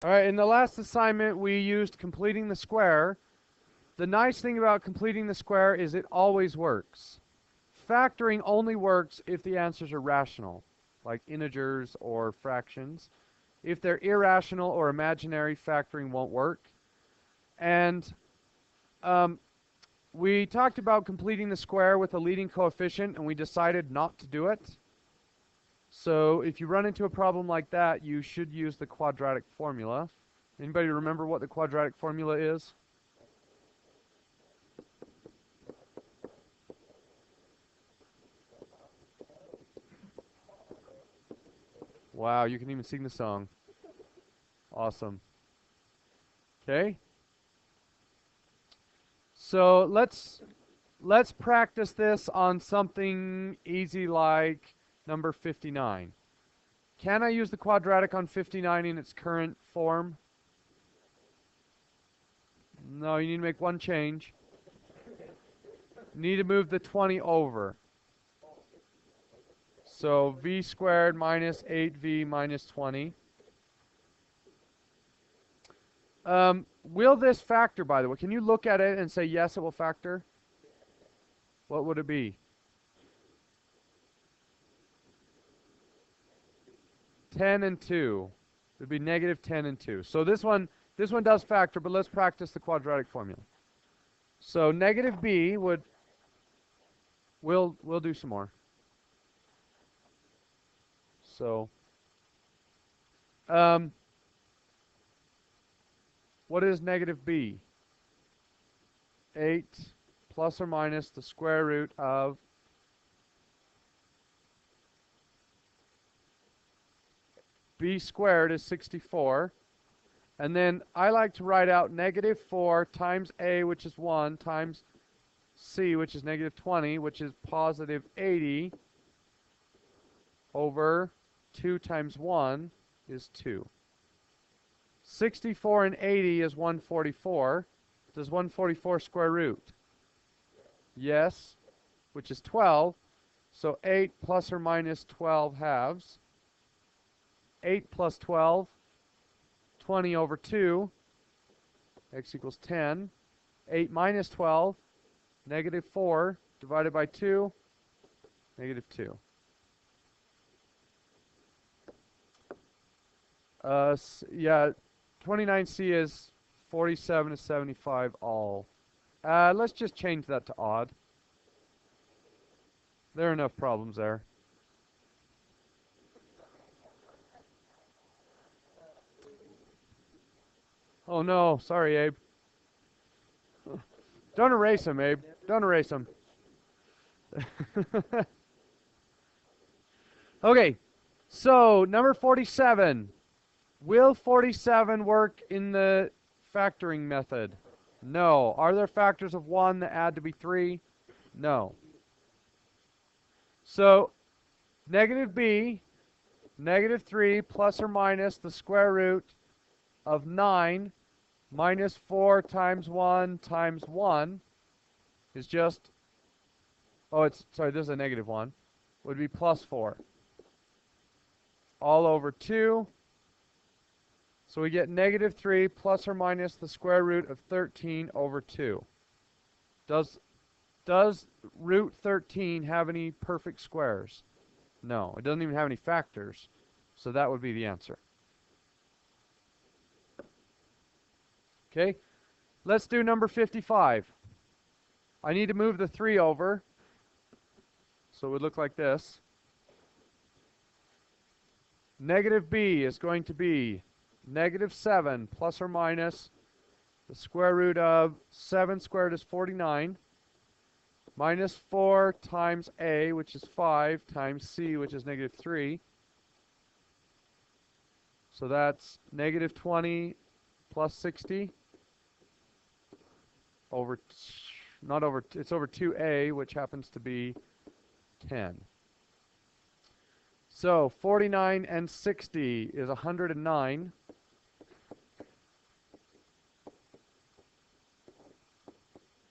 All right, in the last assignment, we used completing the square. The nice thing about completing the square is it always works. Factoring only works if the answers are rational, like integers or fractions. If they're irrational or imaginary, factoring won't work. And we talked about completing the square with a leading coefficient, and we decided not to do it. So if you run into a problem like that, you should use the quadratic formula. Anybody remember what the quadratic formula is? Wow, you can even sing the song. Awesome. Okay. So let's practice this on something easy like number 59. Can I use the quadratic on 59 in its current form? No, you need to make one change. You need to move the 20 over. So v squared minus 8v minus 20. Will this factor, by the way? Can you look at it and say, yes, it will factor? What would it be? 10 and 2. It would be negative 10 and 2. So this one does factor, but let's practice the quadratic formula. So negative b would, we'll do some more. So, what is negative b? 8 plus or minus the square root of b squared is 64. And then I like to write out negative 4 times a, which is 1, times c, which is negative 20, which is positive 80, over 2 times 1 is 2. 64 and 80 is 144. Does 144 square root? Yes, which is 12. So 8 plus or minus 12 halves. 8 plus 12, 20 over 2, x equals 10. 8 minus 12, negative 4, divided by 2, negative 2. Yeah, 29C is 47 to 75 all. Let's just change that to odd. There are enough problems there. Oh no, sorry, Abe. Don't erase him, Abe. Don't erase him. Okay, so number 47. Will 47 work in the factoring method? No. Are there factors of 1 that add to be 3? No. So negative b, negative 3 plus or minus the square root of 9 minus 4 times 1 times 1 is just, oh, it's, sorry, this is a negative 1, would be plus 4. All over 2. So we get negative 3 plus or minus the square root of 13 over 2. Does root 13 have any perfect squares? No, it doesn't even have any factors. So that would be the answer. Okay, let's do number 55. I need to move the 3 over. So it would look like this. Negative b is going to be negative 7 plus or minus the square root of 7 squared is 49, minus 4 times a, which is 5, times c, which is negative 3. So that's negative 20 plus 60 over, not over, it's over 2a, which happens to be 10. So 49 and 60 is 109.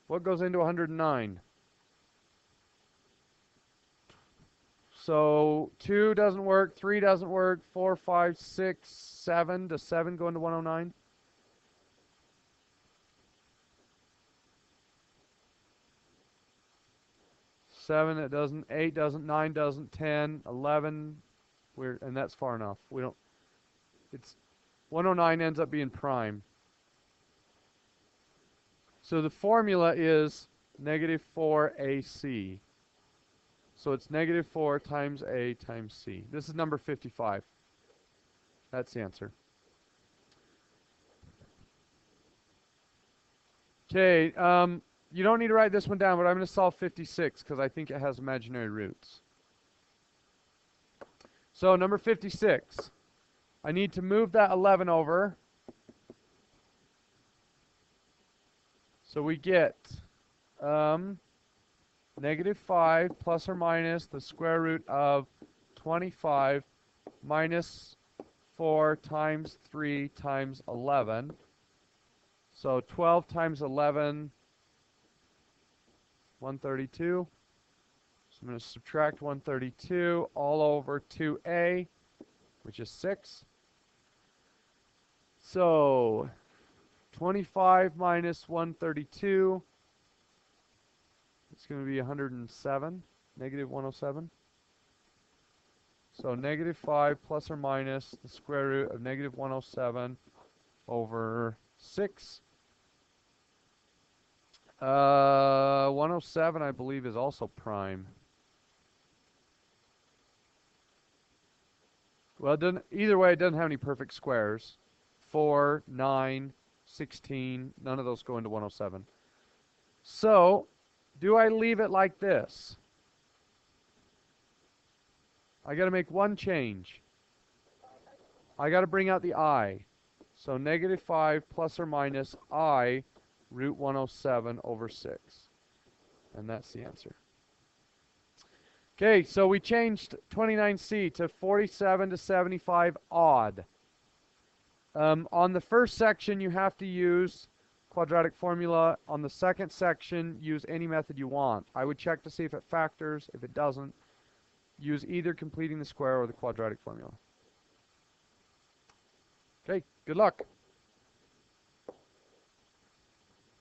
What goes into 109? So 2 doesn't work, 3 doesn't work, 4, 5, 6, 7. Does 7 go into 109? Seven, it doesn't. 8 doesn't. 9 doesn't. 10, 11. And that's far enough. We don't. It's 109 ends up being prime. So the formula is negative 4AC. So it's negative 4 times A times C. This is number 55. That's the answer. Okay, you don't need to write this one down, but I'm going to solve 56 because I think it has imaginary roots. So number 56, I need to move that 11 over. So we get negative 5 plus or minus the square root of 25 minus 4 times 3 times 11. So 12 times 11, 132. So I'm going to subtract 132 all over 2a, which is 6. So 25 minus 132, it's going to be 107, negative 107. So negative 5 plus or minus the square root of negative 107 over 6. 107, I believe, is also prime. Well, it doesn't, either way, it doesn't have any perfect squares. 4, 9, 16, none of those go into 107. So, do I leave it like this? I got to make one change. I got to bring out the I. So negative 5 plus or minus I root 107 over 6. And that's the answer. Okay, so we changed 29C to 47 to 75 odd. On the first section, you have to use quadratic formula. On the second section, use any method you want. I would check to see if it factors. If it doesn't, use either completing the square or the quadratic formula. Okay, good luck.